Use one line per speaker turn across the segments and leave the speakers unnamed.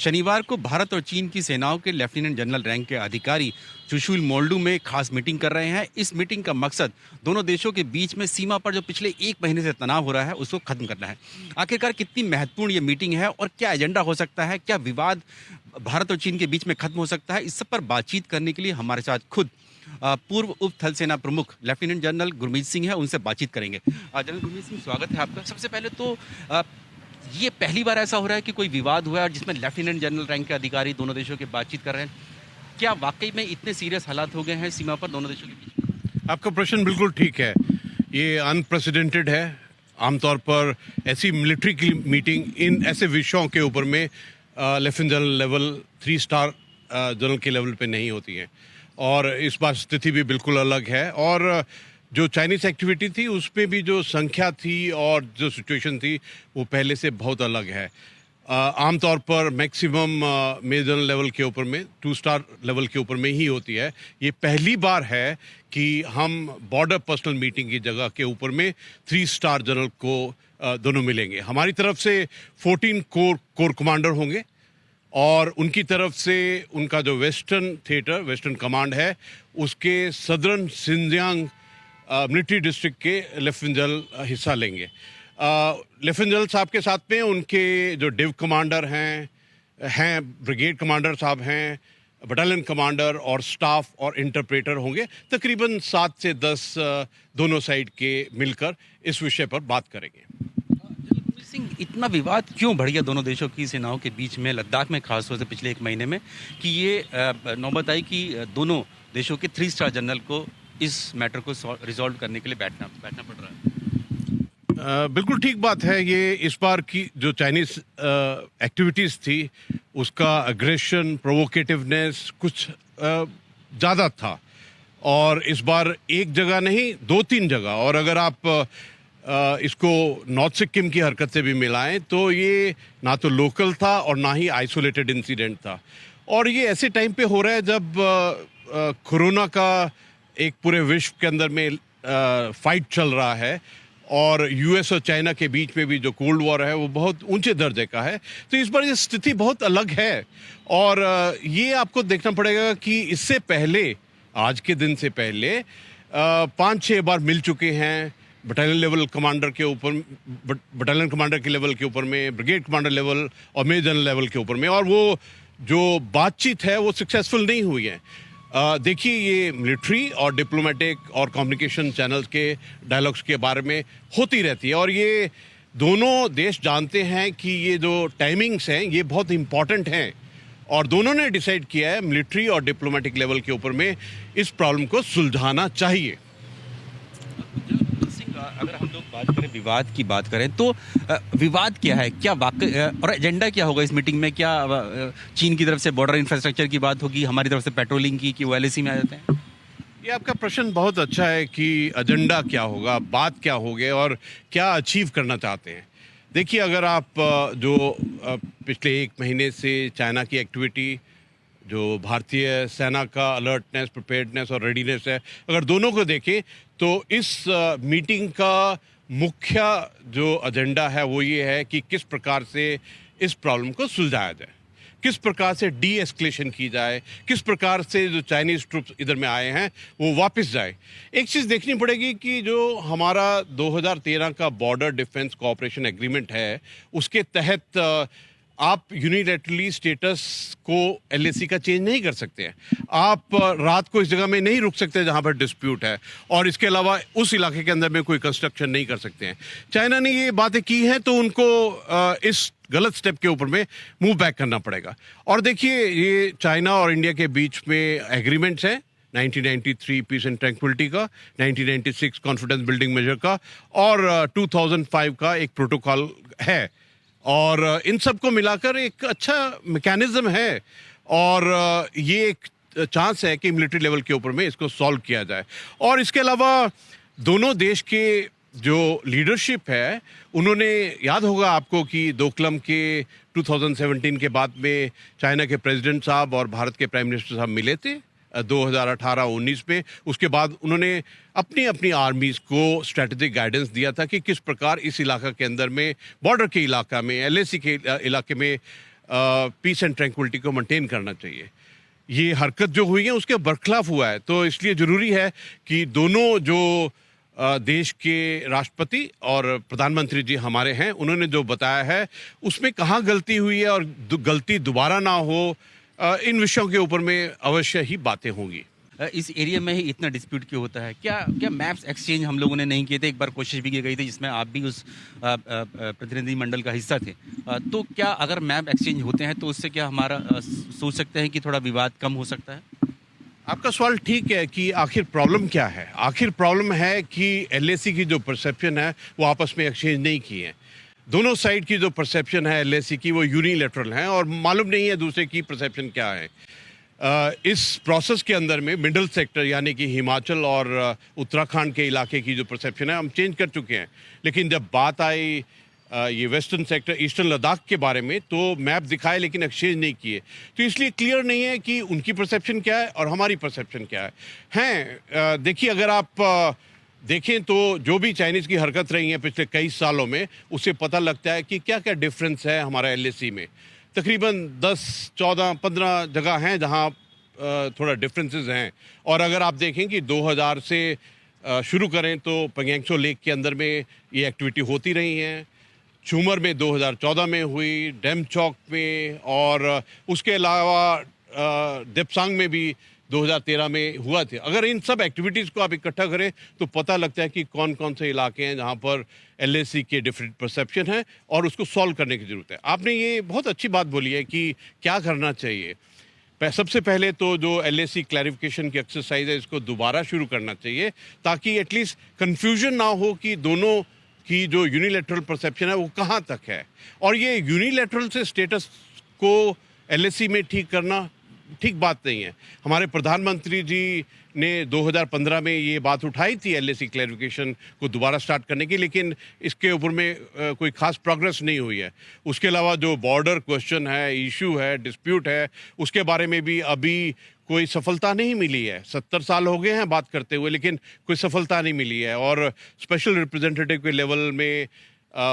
शनिवार को भारत और चीन की सेनाओं के लेफ्टिनेंट जनरल रैंक के अधिकारी चुशुल मोल्डू में खास मीटिंग कर रहे हैं। इस मीटिंग का मकसद दोनों देशों के बीच में सीमा पर जो पिछले एक महीने से तनाव हो रहा है उसको खत्म करना है। आखिरकार कितनी महत्वपूर्ण ये मीटिंग है और क्या एजेंडा हो सकता है, क्या विवाद भारत और चीन के बीच में खत्म हो सकता है, इस सब पर बातचीत करने के लिए हमारे साथ खुद पूर्व उप थल सेना प्रमुख लेफ्टिनेंट जनरल गुरमीत सिंह है। उनसे बातचीत करेंगे। जनरल गुरमीत सिंह, स्वागत है आपका। सबसे पहले तो ये पहली बार ऐसा हो रहा है कि कोई विवाद हुआ है और जिसमें लेफ्टिनेंट जनरल रैंक के अधिकारी दोनों देशों की बातचीत कर रहे हैं। क्या वाकई में इतने सीरियस हालात हो गए हैं सीमा पर दोनों देशों के बीच?
आपका प्रश्न बिल्कुल ठीक है। ये अनप्रेसिडेंटेड है। आमतौर पर ऐसी मिलिट्री की मीटिंग इन ऐसे विषयों के ऊपर में lieutenant general level 3 star general के लेवल पे नहीं होती है, और इस बार स्थिति भी बिल्कुल अलग है। और जो चाइनीज एक्टिविटी थी उसमें भी जो संख्या थी और जो सिचुएशन थी वो पहले से बहुत अलग है। आमतौर पर मैक्सिमम मेजर जनरल लेवल के ऊपर में 2 स्टार लेवल के ऊपर में ही होती है। ये पहली बार है कि हम बॉर्डर पर्सनल मीटिंग की जगह के ऊपर में 3 स्टार जनरल को दोनों मिलेंगे। हमारी तरफ से 14 कोर कमांडर होंगे और उनकी तरफ से उनका जो वेस्टर्न कमांड है उसके सदर्न सिंजियांग मिलिट्री डिस्ट्रिक्ट के लेफ्टिनेंट जनरल हिस्सा लेंगे। लेफ्टिनेंट जनरल साहब के साथ में उनके जो डिव कमांडर हैं ब्रिगेड कमांडर साहब हैं, बटालियन कमांडर और स्टाफ और इंटरप्रेटर होंगे। तकरीबन 7 से 10 दोनों साइड के मिलकर इस विषय पर बात करेंगे।
सिंह, इतना विवाद क्यों बढ़ गया दोनों देशों की सेनाओं के बीच में, लद्दाख में खासतौर से पिछले एक महीने में, कि ये नौबत आई कि दोनों देशों के 3 स्टार जनरल को इस मैटर को रिजॉल्व करने के लिए बैठना पड़ रहा है?
बिल्कुल ठीक बात है। ये इस बार की जो चाइनीज एक्टिविटीज थी उसका अग्रेशन, प्रोवोकेटिवनेस कुछ ज़्यादा था, और इस बार एक जगह नहीं 2-3 जगह। और अगर आप इसको नॉर्थ सिक्किम की हरकत से भी मिलाएं तो ये ना तो लोकल था और ना ही आइसोलेटेड इंसिडेंट था। और ये ऐसे टाइम पे हो रहा है जब कोरोना का एक पूरे विश्व के अंदर में फाइट चल रहा है, और यूएस और चाइना के बीच में भी जो कोल्ड वॉर है वो बहुत ऊंचे दर्जे का है। तो इस बार ये स्थिति बहुत अलग है, और ये आपको देखना पड़ेगा कि इससे पहले, आज के दिन से पहले 5-6 बार मिल चुके हैं बटालियन लेवल कमांडर के ऊपर, बटालियन कमांडर के लेवल के ऊपर में, ब्रिगेड कमांडर लेवल और मेजर जनरल लेवल के ऊपर में, और वो जो बातचीत है वो सक्सेसफुल नहीं हुई है। देखिए, ये मिलिट्री और डिप्लोमेटिक और कम्युनिकेशन चैनल्स के डायलॉग्स के बारे में होती रहती है, और ये दोनों देश जानते हैं कि ये जो टाइमिंग्स हैं ये बहुत इंपॉर्टेंट हैं, और दोनों ने डिसाइड किया है मिलिट्री और डिप्लोमेटिक लेवल के ऊपर में इस प्रॉब्लम को सुलझाना चाहिए।
अगर हम लोग बात करें, विवाद की बात करें, तो विवाद क्या है, क्या वाकई और एजेंडा क्या होगा इस मीटिंग में? क्या चीन की तरफ से बॉर्डर इंफ्रास्ट्रक्चर की बात होगी, हमारी तरफ से पेट्रोलिंग की, कि वो एलएसी में आ जाते हैं?
ये आपका प्रश्न बहुत अच्छा है कि एजेंडा क्या होगा, बात क्या होगी और क्या अचीव करना चाहते हैं। देखिए, अगर आप जो पिछले एक महीने से चाइना की एक्टिविटी, जो भारतीय सेना का अलर्टनेस, प्रिपेयर्डनेस और रेडीनेस है, अगर दोनों को देखें तो इस मीटिंग का मुख्य जो एजेंडा है वो ये है कि किस प्रकार से इस प्रॉब्लम को सुलझाया जाए, किस प्रकार से डी एस्केलेशन की जाए, किस प्रकार से जो चाइनीज ट्रूप्स इधर में आए हैं वो वापस जाए। एक चीज़ देखनी पड़ेगी कि जो हमारा 2013 का बॉर्डर डिफेंस कोऑपरेशन एग्रीमेंट है उसके तहत आप यूनिलैटरली स्टेटस को एलएसी का चेंज नहीं कर सकते हैं। आप रात को इस जगह में नहीं रुक सकते जहां पर डिस्प्यूट है, और इसके अलावा उस इलाके के अंदर में कोई कंस्ट्रक्शन नहीं कर सकते हैं। चाइना ने ये बातें की हैं तो उनको इस गलत स्टेप के ऊपर में मूव बैक करना पड़ेगा। और देखिए, ये चाइना और इंडिया के बीच में एग्रीमेंट्स हैं 1993 पीस एंड ट्रैंक्विलिटी का, 1996 कॉन्फिडेंस बिल्डिंग मेजर का, और 2005 का एक प्रोटोकॉल है, और इन सब को मिलाकर एक अच्छा मैकेनिज्म है, और ये एक चांस है कि मिलिट्री लेवल के ऊपर में इसको सॉल्व किया जाए। और इसके अलावा दोनों देश के जो लीडरशिप है, उन्होंने, याद होगा आपको कि दोकलम के 2017 के बाद में चाइना के प्रेसिडेंट साहब और भारत के प्राइम मिनिस्टर साहब मिले थे 2018-19 में। उसके बाद उन्होंने अपनी अपनी आर्मीज को स्ट्रेटेजिक गाइडेंस दिया था कि किस प्रकार इस इलाका के अंदर में, बॉर्डर के इलाका में, एलएसी के इलाके में पीस एंड ट्रैंक्विलिटी को मेंटेन करना चाहिए। ये हरकत जो हुई है उसके बरखिलाफ हुआ है, तो इसलिए ज़रूरी है कि दोनों जो देश के राष्ट्रपति और प्रधानमंत्री जी हमारे हैं, उन्होंने जो बताया है उसमें कहाँ गलती हुई है और गलती दोबारा ना हो, इन विषयों के ऊपर में अवश्य ही बातें होंगी।
इस एरिया में ही इतना डिस्प्यूट क्यों होता है? क्या क्या मैप्स एक्सचेंज हम लोगों ने नहीं किए थे? एक बार कोशिश भी की गई थी जिसमें आप भी उस प्रतिनिधिमंडल का हिस्सा थे। तो क्या अगर मैप एक्सचेंज होते हैं तो उससे क्या हमारा सोच सकते हैं कि थोड़ा विवाद कम हो सकता है?
आपका सवाल ठीक है कि आखिर प्रॉब्लम क्या है। आखिर प्रॉब्लम है कि एलएसी की जो परसेप्शन है वो आपस में एक्सचेंज नहीं की है। दोनों साइड की जो परसेप्शन है एलएसी की वो यूनिलैटरल है और मालूम नहीं है दूसरे की परसेप्शन क्या है। इस प्रोसेस के अंदर में मिडल सेक्टर यानी कि हिमाचल और उत्तराखंड के इलाके की जो परसेप्शन है हम चेंज कर चुके हैं, लेकिन जब बात आई ये वेस्टर्न सेक्टर ईस्टर्न लद्दाख के बारे में तो मैप दिखाए लेकिन एक्सचेंज नहीं किए, तो इसलिए क्लियर नहीं है कि उनकी परसेप्शन क्या है और हमारी परसेप्शन क्या है। देखिए, अगर आप देखें तो जो भी चाइनीज़ की हरकत रही है पिछले कई सालों में, उससे पता लगता है कि क्या क्या डिफरेंस है हमारा एलएसी में। तकरीबन 10, 14, 15 जगह हैं जहां थोड़ा डिफरेंसेस हैं। और अगर आप देखें कि 2000 से शुरू करें तो पंगेंगसो लेक के अंदर में ये एक्टिविटी होती रही हैं। चूमर में 2014 में हुई, डेमचौक में, और उसके अलावा देपसांग में भी 2013 में हुआ थे। अगर इन सब एक्टिविटीज़ को आप इकट्ठा करें तो पता लगता है कि कौन कौन से इलाके हैं जहां पर एलएसी के डिफरेंट परसेप्शन है और उसको सॉल्व करने की ज़रूरत है। आपने ये बहुत अच्छी बात बोली है कि क्या करना चाहिए। सबसे पहले तो जो एलएसी क्लैरिफिकेशन की एक्सरसाइज है इसको दोबारा शुरू करना चाहिए ताकि एटलीस्ट कन्फ्यूजन ना हो कि दोनों की जो यूनिलैटरल परसेप्शन है वो कहाँ तक है। और ये यूनिलैटरल से स्टेटस को एलएसी में ठीक करना ठीक बात नहीं है। हमारे प्रधानमंत्री जी ने 2015 में ये बात उठाई थी एलएसी क्लैरिफिकेशन को दोबारा स्टार्ट करने की, लेकिन इसके ऊपर में कोई खास प्रोग्रेस नहीं हुई है। उसके अलावा जो बॉर्डर क्वेश्चन है, इशू है, डिस्प्यूट है, उसके बारे में भी अभी कोई सफलता नहीं मिली है। 70 साल हो गए हैं बात करते हुए, लेकिन कोई सफलता नहीं मिली है। और स्पेशल रिप्रेजेंटेटिव के लेवल में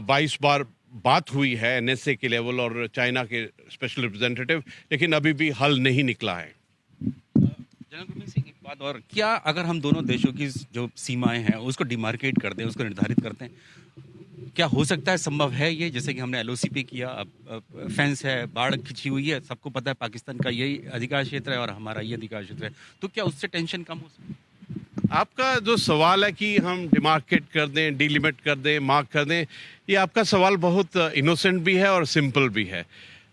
22 बार बात हुई है एनएसए के लेवल और चाइना के स्पेशल रिप्रेजेंटेटिव, लेकिन अभी भी हल नहीं निकला है।
जनरल गुरमीत सिंह, एक बात और, क्या अगर हम दोनों देशों की जो सीमाएं हैं उसको डिमार्केट कर दें, उसको निर्धारित करते हैं, क्या हो सकता है, संभव है ये? जैसे कि हमने एलओसी पे किया, अब फेंस है, बाढ़ खिंची हुई है, सबको पता है पाकिस्तान का यही अधिकार क्षेत्र है और हमारा ये अधिकार क्षेत्र है, तो क्या उससे टेंशन कम हो सकती है?
आपका जो सवाल है कि हम डिमार्केट कर दें, डिलिमिट कर दें, मार्क कर दें, ये आपका सवाल बहुत इनोसेंट भी है और सिंपल भी है।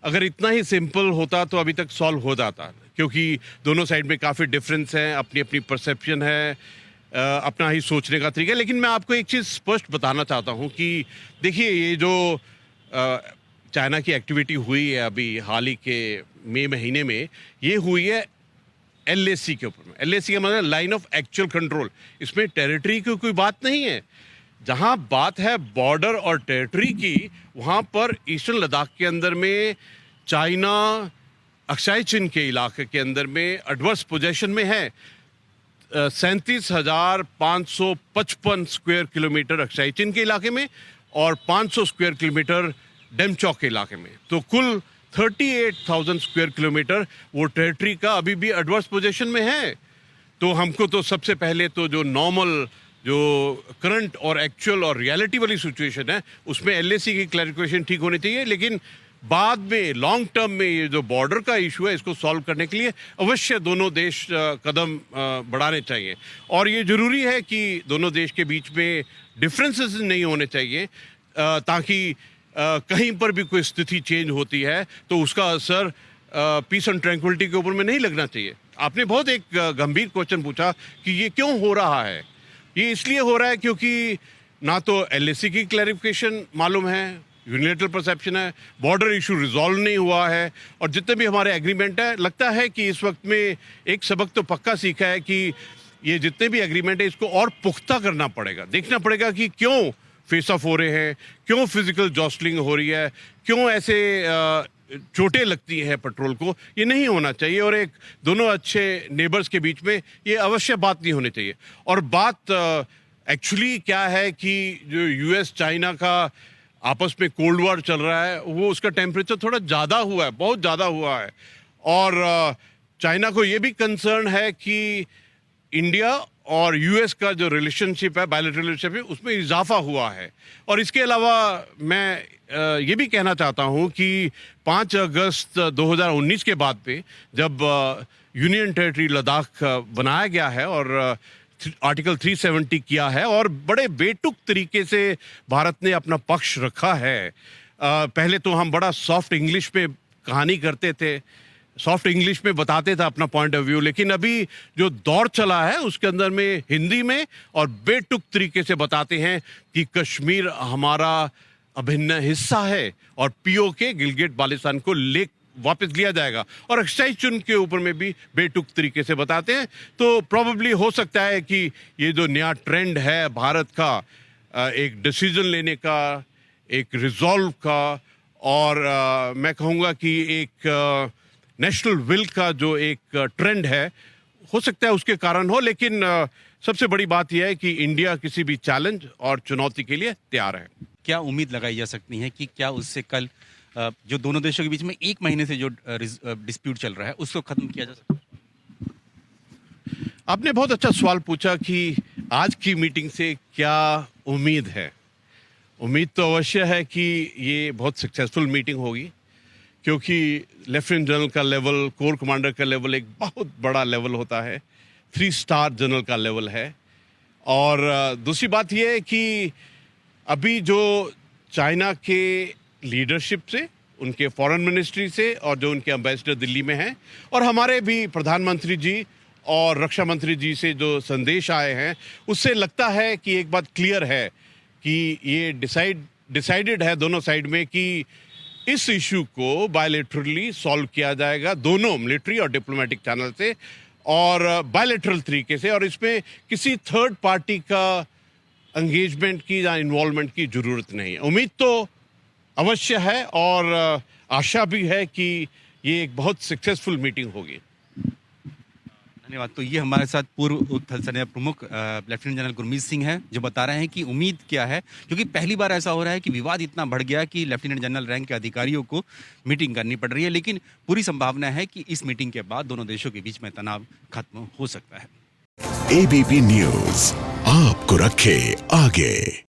अगर इतना ही सिंपल होता तो अभी तक सॉल्व हो जाता, क्योंकि दोनों साइड में काफ़ी डिफरेंस है, अपनी अपनी परसेप्शन है, अपना ही सोचने का तरीका है। लेकिन मैं आपको एक चीज़ स्पष्ट बताना चाहता हूँ कि देखिए, ये जो चाइना की एक्टिविटी हुई है अभी हाल ही के मई महीने में, ये हुई है एलएसी के ऊपर में। एलएसी का मतलब लाइन ऑफ एक्चुअल कंट्रोल। इसमें टेरिटरी की कोई बात नहीं है। जहां बात है बॉर्डर और टेरिटरी की, वहां पर ईस्टर्न लद्दाख के अंदर में चाइना अक्साई चिन के इलाके के अंदर में एडवर्स पोजेशन में है। 37,555 स्क्वायर किलोमीटर अक्साई चिन के इलाके में और 500 स्क्वायर किलोमीटर डेमचौक के इलाके में, तो कुल 38,000 स्क्वायर किलोमीटर वो टेरिटरी का अभी भी एडवर्स पोजीशन में है। तो हमको तो सबसे पहले तो जो नॉर्मल, जो करंट और एक्चुअल और रियलिटी वाली सिचुएशन है, उसमें एलएसी की क्लैरिफिकेशन ठीक होनी चाहिए। लेकिन बाद में लॉन्ग टर्म में ये जो बॉर्डर का इशू है, इसको सॉल्व करने के लिए अवश्य दोनों देश कदम बढ़ाने चाहिए। और ये ज़रूरी है कि दोनों देश के बीच में डिफरेंसेस नहीं होने चाहिए, ताकि कहीं पर भी कोई स्थिति चेंज होती है तो उसका असर पीस एंड ट्रैंक्विलिटी के ऊपर में नहीं लगना चाहिए। आपने बहुत एक गंभीर क्वेश्चन पूछा कि ये क्यों हो रहा है। ये इसलिए हो रहा है क्योंकि ना तो एलएसी की क्लैरिफिकेशन मालूम है, यूनिलैटरल परसेप्शन है, बॉर्डर इशू रिजॉल्व नहीं हुआ है, और जितने भी हमारे एग्रीमेंट है, लगता है कि इस वक्त में एक सबक तो पक्का सीखा है कि ये जितने भी एग्रीमेंट है इसको और पुख्ता करना पड़ेगा। देखना पड़ेगा कि क्यों फेस ऑफ हो रहे हैं, क्यों फिजिकल जॉस्टलिंग हो रही है, क्यों ऐसे चोटें लगती हैं पेट्रोल को। ये नहीं होना चाहिए और एक दोनों अच्छे नेबर्स के बीच में ये अवश्य बात नहीं होनी चाहिए। और बात एक्चुअली क्या है कि जो यूएस चाइना का आपस में कोल्ड वॉर चल रहा है, वो उसका टेम्परेचर थोड़ा ज़्यादा हुआ है, बहुत ज़्यादा हुआ है। और चाइना को ये भी कंसर्न है कि इंडिया और यूएस का जो रिलेशनशिप है, बायलैटरल रिलेशनशिप है, उसमें इजाफा हुआ है। और इसके अलावा मैं ये भी कहना चाहता हूँ कि 5 अगस्त 2019 के बाद पे जब यूनियन टेरिटरी लद्दाख बनाया गया है और आर्टिकल 370 किया है और बड़े बेटुक तरीके से भारत ने अपना पक्ष रखा है। पहले तो हम बड़ा सॉफ्ट इंग्लिश में कहानी करते थे, सॉफ्ट इंग्लिश में बताते थे अपना पॉइंट ऑफ व्यू, लेकिन अभी जो दौर चला है उसके अंदर में हिंदी में और बेटुक तरीके से बताते हैं कि कश्मीर हमारा अभिन्न हिस्सा है और पीओके गिलगिट बाल्टिस्तान को वापस लिया जाएगा। और एक्साइज चुन के ऊपर में भी बेटुक तरीके से बताते हैं। तो प्रोबेबली हो सकता है कि ये जो नया ट्रेंड है भारत का, एक डिसीजन लेने का, एक रिजॉल्व का, और मैं कहूँगा कि एक नेशनल विल का जो एक ट्रेंड है, हो सकता है उसके कारण हो। लेकिन सबसे बड़ी बात यह है कि इंडिया किसी भी चैलेंज और चुनौती के लिए तैयार है।
क्या उम्मीद लगाई जा सकती है कि क्या उससे कल जो दोनों देशों के बीच में 1 महीने से जो डिस्प्यूट चल रहा है उसको खत्म किया जा सकता है?
आपने बहुत अच्छा सवाल पूछा कि आज की मीटिंग से क्या उम्मीद है। उम्मीद तो अवश्य है कि ये बहुत सक्सेसफुल मीटिंग होगी, क्योंकि लेफ्टिनेंट जनरल का लेवल, कोर कमांडर का लेवल एक बहुत बड़ा लेवल होता है, 3 स्टार जनरल का लेवल है। और दूसरी बात यह है कि अभी जो चाइना के लीडरशिप से, उनके फॉरेन मिनिस्ट्री से और जो उनके एम्बेसडर दिल्ली में हैं, और हमारे भी प्रधानमंत्री जी और रक्षा मंत्री जी से जो संदेश आए हैं, उससे लगता है कि एक बात क्लियर है कि ये डिसाइडेड है दोनों साइड में कि इस इशू को बायलैटरली सॉल्व किया जाएगा, दोनों मिलिट्री और डिप्लोमेटिक चैनल से और बायलैटरल तरीके से, और इसमें किसी थर्ड पार्टी का एंगेजमेंट की या इन्वॉल्वमेंट की जरूरत नहीं है। उम्मीद तो अवश्य है और आशा भी है कि ये एक बहुत सक्सेसफुल मीटिंग होगी।
धन्यवाद। तो ये हमारे साथ पूर्व थल सेना प्रमुख लेफ्टिनेंट जनरल गुरमीत सिंह हैं, जो बता रहे हैं कि उम्मीद क्या है, क्योंकि पहली बार ऐसा हो रहा है कि विवाद इतना बढ़ गया कि लेफ्टिनेंट जनरल रैंक के अधिकारियों को मीटिंग करनी पड़ रही है। लेकिन पूरी संभावना है कि इस मीटिंग के बाद दोनों देशों के बीच में तनाव खत्म हो सकता है।
एबीपी न्यूज आपको रखे आगे।